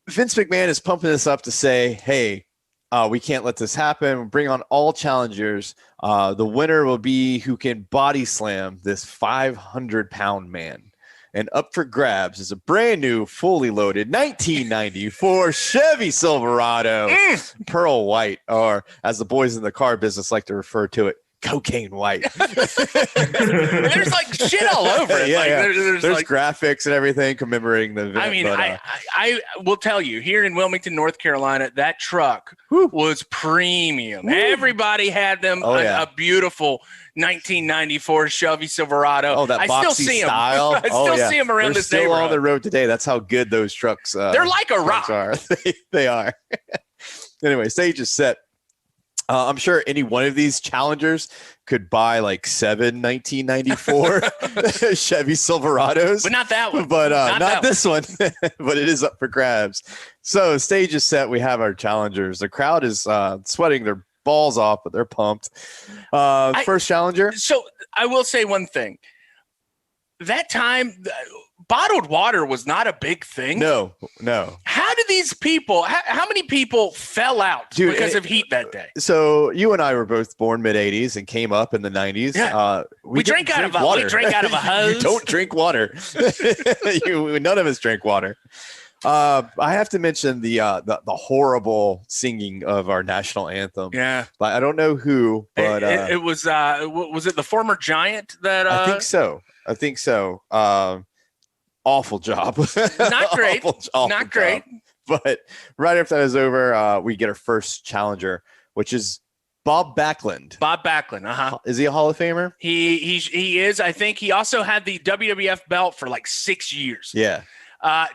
Vince McMahon is pumping this up to say, hey, we can't let this happen. Bring on all challengers. The winner will be who can body slam this 500-pound man. And up for grabs is a brand new, fully loaded 1994 Chevy Silverado, Pearl White, or as the boys in the car business like to refer to it, cocaine white. There's like shit all over it. There's like graphics and everything commemorating the event. I mean, I will tell you, here in Wilmington, North Carolina, that truck was premium. Woo. Everybody had them. A beautiful 1994 Chevy Silverado. Oh, that boxy I still see style. I still see them around this neighborhood. Still on the road today. That's how good those trucks they're like a rock. They are. Anyway, stage is set. I'm sure any one of these challengers could buy like 7 1994 Chevy Silverados. But not that one. But not this one. But it is up for grabs. So stage is set. We have our challengers. The crowd is sweating their balls off, but they're pumped. First challenger. So I will say one thing. That time, bottled water was not a big thing. No. How did these people, how many people fell out because of heat that day? So you and I were both born mid-'80s and came up in the 90s. Yeah. We drank out of a hose. You don't drink water. None of us drink water. I have to mention the horrible singing of our national anthem. Yeah. I don't know who, but it was it the former Giant that I think so. Awful job. Not great. awful Not great. Job. But right after that is over, we get our first challenger, which is Bob Backlund. Bob Backlund. Uh-huh. Is he a Hall of Famer? He is. I think he also had the WWF belt for like 6 years. Yeah.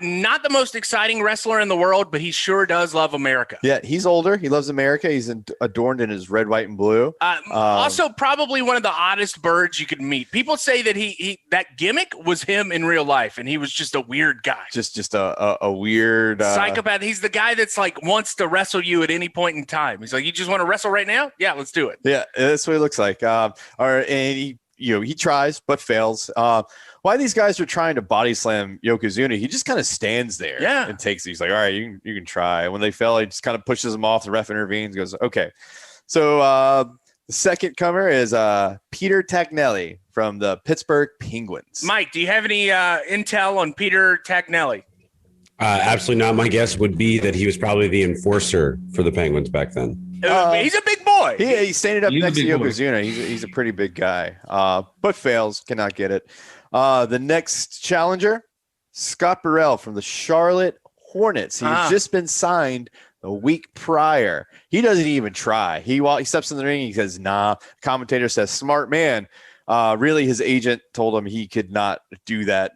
Not the most exciting wrestler in the world, but he sure does love America. Yeah, he's older. He loves America. He's adorned in his red, white, and blue. Also, probably one of the oddest birds you could meet. People say that he that gimmick was him in real life, and he was just a weird guy. Just a weird psychopath. He's the guy that's like wants to wrestle you at any point in time. He's like, you just want to wrestle right now? Yeah, let's do it. Yeah, that's what he looks like. And he tries but fails. Why these guys are trying to body slam Yokozuna, he just kind of stands there and takes it. He's like, all right, you can try. When they fail, he just kind of pushes them off. The ref intervenes, goes, okay. So the second comer is Peter Tagnelli from the Pittsburgh Penguins. Mike, do you have any intel on Peter Tagnelli? Absolutely not. My guess would be that he was probably the enforcer for the Penguins back then. He's a big boy. He's standing up next to Yokozuna. He's a pretty big guy, but fails, cannot get it. The next challenger, Scott Burrell from the Charlotte Hornets. He's just been signed a week prior. He doesn't even try. He steps in the ring. He says, nah. Commentator says, smart man. Really, his agent told him he could not do that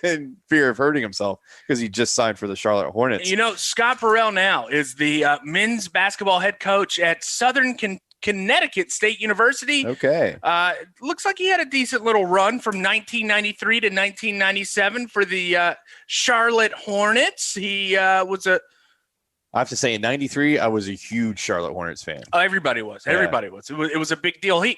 in fear of hurting himself because he just signed for the Charlotte Hornets. You know, Scott Burrell now is the men's basketball head coach at Southern Connecticut State University. Okay. Looks like he had a decent little run from 1993 to 1997 for the Charlotte Hornets. He was I have to say, in '93, I was a huge Charlotte Hornets fan. Oh, everybody was. Yeah. Everybody was. It was a big deal. He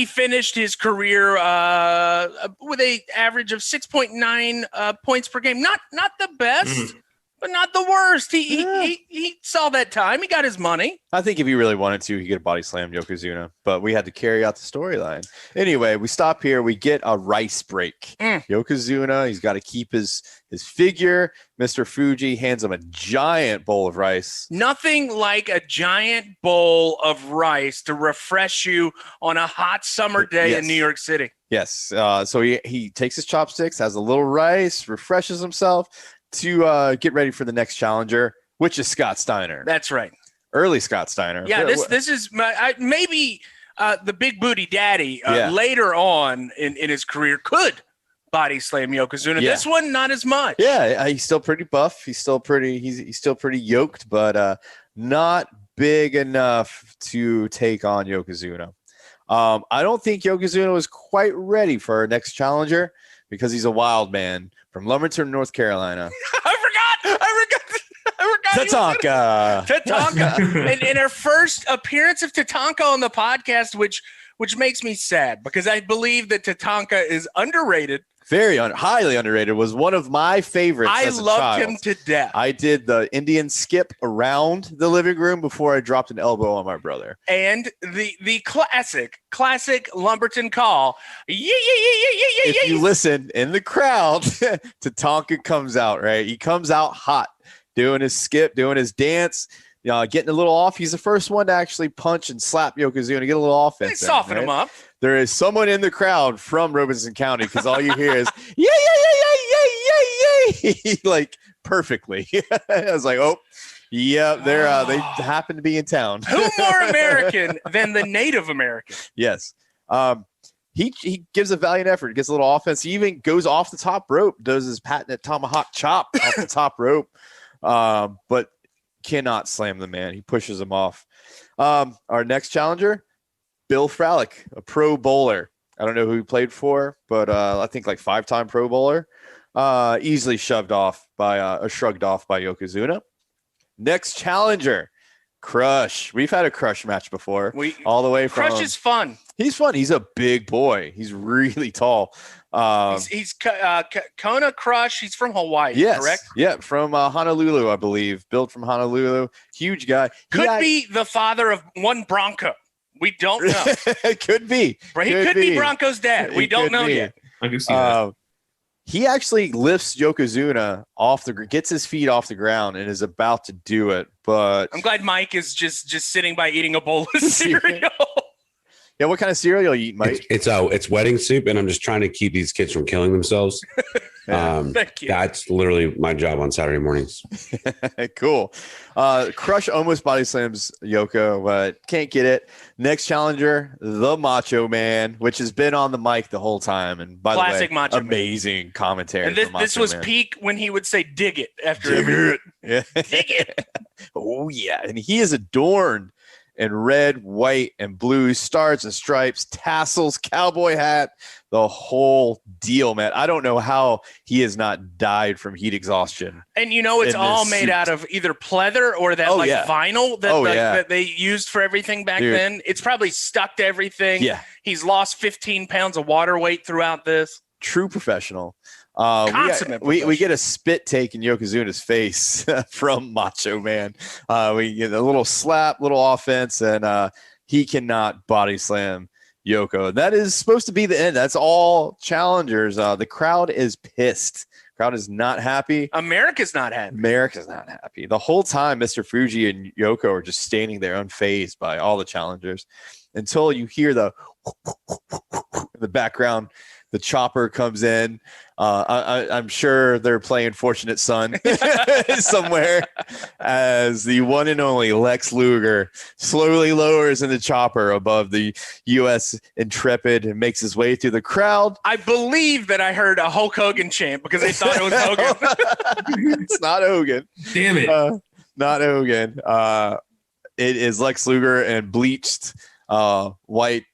finished his career with an average of 6.9 points per game. Not the best, but not the worst. He saw that time. He got his money. I think if he really wanted to, he could have body slammed Yokozuna, but we had to carry out the storyline. Anyway, we stop here. We get a rice break. Yokozuna, he's got to keep his figure. Mr. Fuji hands him a giant bowl of rice. Nothing like a giant bowl of rice to refresh you on a hot summer day in New York City. Yes. So he takes his chopsticks, has a little rice, refreshes himself to get ready for the next challenger, which is Scott Steiner. That's right. Early Scott Steiner. Yeah, this is maybe the big booty daddy later on in his career could body slam Yokozuna. Yeah. This one, not as much. Yeah, he's still pretty buff. He's still pretty yoked, but not big enough to take on Yokozuna. I don't think Yokozuna was quite ready for our next challenger because he's a wild man from Lumberton, North Carolina. I forgot. Tatanka. In her first appearance of Tatanka on the podcast, which makes me sad because I believe that Tatanka is underrated. Very highly underrated. Was one of my favorites. I loved him to death. I did the Indian skip around the living room before I dropped an elbow on my brother. And the classic Lumberton call. If you listen in the crowd, Tatanka comes out, right? He comes out hot, doing his skip, doing his dance. Getting a little off. He's the first one to actually punch and slap Yokozuna, get a little offense. They soften him up. There is someone in the crowd from Robeson County because all you hear is yay, like perfectly. I was like, oh, yeah, they happen to be in town. Who more American than the Native American? Yes. He gives a valiant effort, gets a little offense. He even goes off the top rope, does his patented tomahawk chop off the top rope, but cannot slam the man. He pushes him off. Our next challenger, Bill Fralick, a pro bowler. I don't know who he played for, but I think like 5-time pro bowler. Easily shrugged off by Yokozuna. Next challenger, Crush. We've had a Crush match before. All the way from Crush is fun. He's fun. He's a big boy. He's really tall. He's Kona Crush. He's from Hawaii, correct? Yeah, from Honolulu, I believe. Built from Honolulu. Huge guy. Could be the father of one Bronco. We don't know. Could be. He could be Bronco's dad. We don't know yet. I can see that. He actually lifts Yokozuna gets his feet off the ground and is about to do it. But I'm glad Mike is just sitting by eating a bowl of cereal. Yeah, what kind of cereal you eat, Mike? It's wedding soup, and I'm just trying to keep these kids from killing themselves. Thank you. That's literally my job on Saturday mornings. Cool. Crush almost body slams Yoko, but can't get it. Next challenger, the Macho Man, which has been on the mic the whole time. And by Classic the way, Macho amazing Man. commentary. And this was peak when he would say "dig it" after dig every it. Yeah. dig it. Oh yeah, and he is adorned in red, white, and blue, stars and stripes, tassels, cowboy hat, the whole deal, man. I don't know how he has not died from heat exhaustion. And it's all made out of either pleather or that vinyl that they used for everything back then. It's probably stuck to everything. Yeah. He's lost 15 pounds of water weight throughout this. True professional. We get a spit take in Yokozuna's face from Macho Man. We get a little slap, little offense, and he cannot body slam Yoko. That is supposed to be the end. That's all challengers. The crowd is pissed. Crowd is not happy. America's not happy. The whole time, Mr. Fuji and Yoko are just standing there unfazed by all the challengers until you hear in the background. The chopper comes in. I'm sure they're playing Fortunate Son somewhere as the one and only Lex Luger slowly lowers in the chopper above the U.S. Intrepid and makes his way through the crowd. I believe that I heard a Hulk Hogan chant because they thought it was Hogan. It's not Hogan. Damn it. Not Hogan. It is Lex Luger and bleached white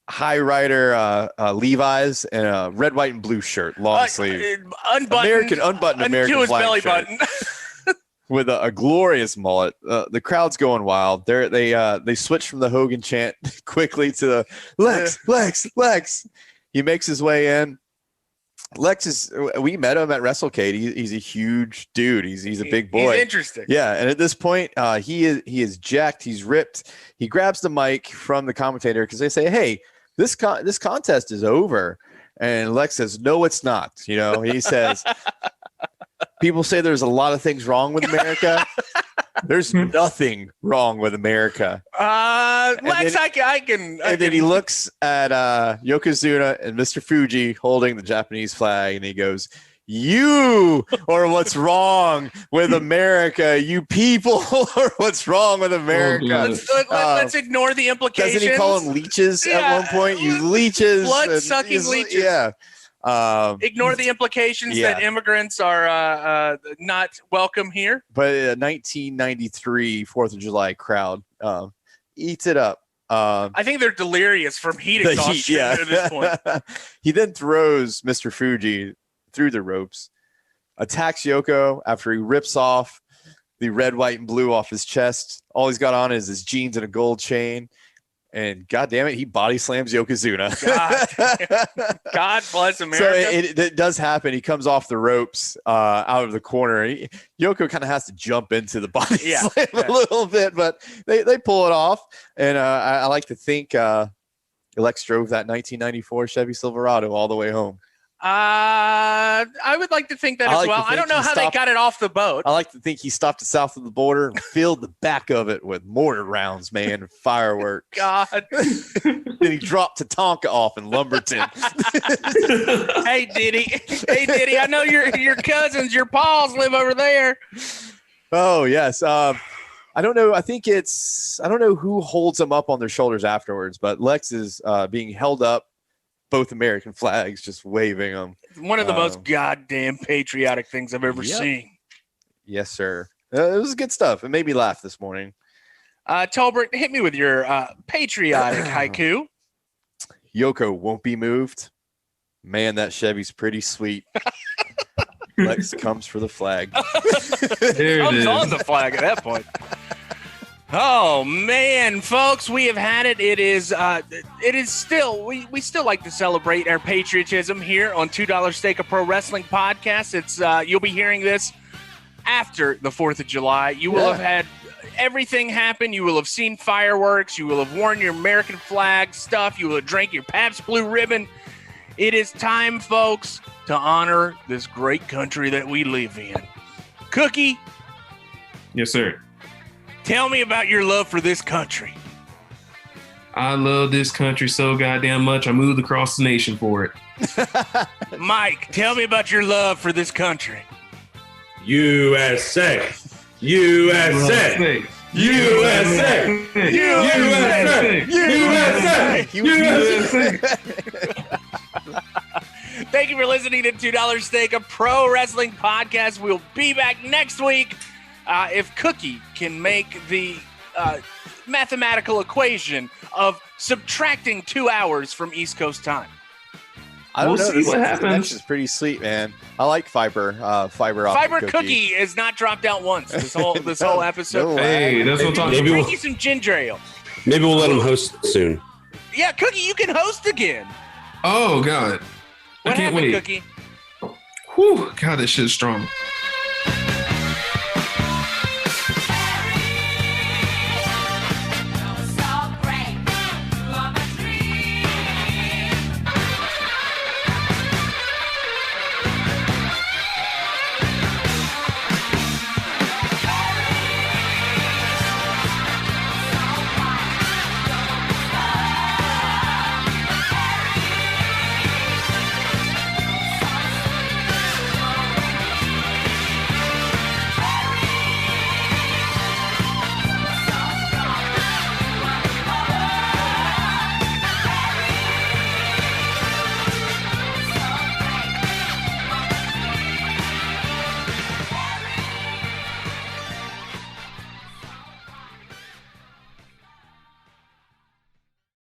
high rider Levi's and a red, white, and blue shirt, long sleeve, unbuttoned American his flag belly shirt button, with a glorious mullet. The crowd's going wild. They switch from the Hogan chant quickly to the Lex. He makes his way in. We met him at WrestleCade. He's a huge dude. He's a big boy. He's interesting. Yeah, and at this point, he is jacked. He's ripped. He grabs the mic from the commentator because they say, "Hey, this contest is over," and Lex says, "No, it's not." He says, "People say there's a lot of things wrong with America." There's nothing wrong with America. Lex, I can. And then he looks at Yokozuna and Mr. Fuji holding the Japanese flag, and he goes, "You are what's wrong with America. You people are what's wrong with America." Let's ignore the implications. Doesn't he call them leeches at one point? You leeches. Blood-sucking leeches. Yeah. Ignore the implications that immigrants are not welcome here. But 1993 4th of July crowd eats it up. I think they're delirious from heat exhaustion at this point. He then throws Mr. Fuji through the ropes, attacks Yoko after he rips off the red, white, and blue off his chest. All he's got on is his jeans and a gold chain. And God damn it, he body slams Yokozuna. God bless America. So it does happen. He comes off the ropes out of the corner. Yoko kind of has to jump into the body slam a little bit, but they pull it off. And I like to think Lex drove that 1994 Chevy Silverado all the way home. I would like to think that as well. I don't know how they got it off the boat. I like to think he stopped south of the border and filled the back of it with mortar rounds, man, and fireworks. God. Then he dropped Tatanka off in Lumberton. Hey, Diddy, I know your cousins, your paws live over there. Oh, yes. I don't know. I don't know who holds them up on their shoulders afterwards, but Lex is being held up. Both American flags, just waving them. One of the most goddamn patriotic things I've ever seen. Yes, sir. It was good stuff. It made me laugh this morning. Tolbert, hit me with your patriotic HighKu. Yoko won't be moved. Man, that Chevy's pretty sweet. Lex comes for the flag. Comes on the flag at that point. Oh man, folks, we have had it. It is still we still like to celebrate our patriotism here on $2 Steak of Pro Wrestling Podcast. It's you'll be hearing this after the 4th of July. You will have had everything happen. You will have seen fireworks. You will have worn your American flag stuff. You will have drank your Pabst Blue Ribbon. It is time, folks, to honor this great country that we live in. Cookie. Yes, sir. Tell me about your love for this country. I love this country so goddamn much. I moved across the nation for it. Mike, tell me about your love for this country. USA. USA. USA. USA. USA. USA. Thank you for listening to $2 Steak, a pro wrestling podcast. We'll be back next week. If Cookie can make the mathematical equation of subtracting 2 hours from East Coast time. I don't know. See what happens. This is pretty sweet, man. I like fiber Cookie has not dropped out once this whole episode. Hey, that's what I'm talking about. Bring you some ginger ale. Maybe we'll let him host soon. Yeah, Cookie, you can host again. Oh God, What I can't happened, wait. Cookie? Whew, God, this shit's strong.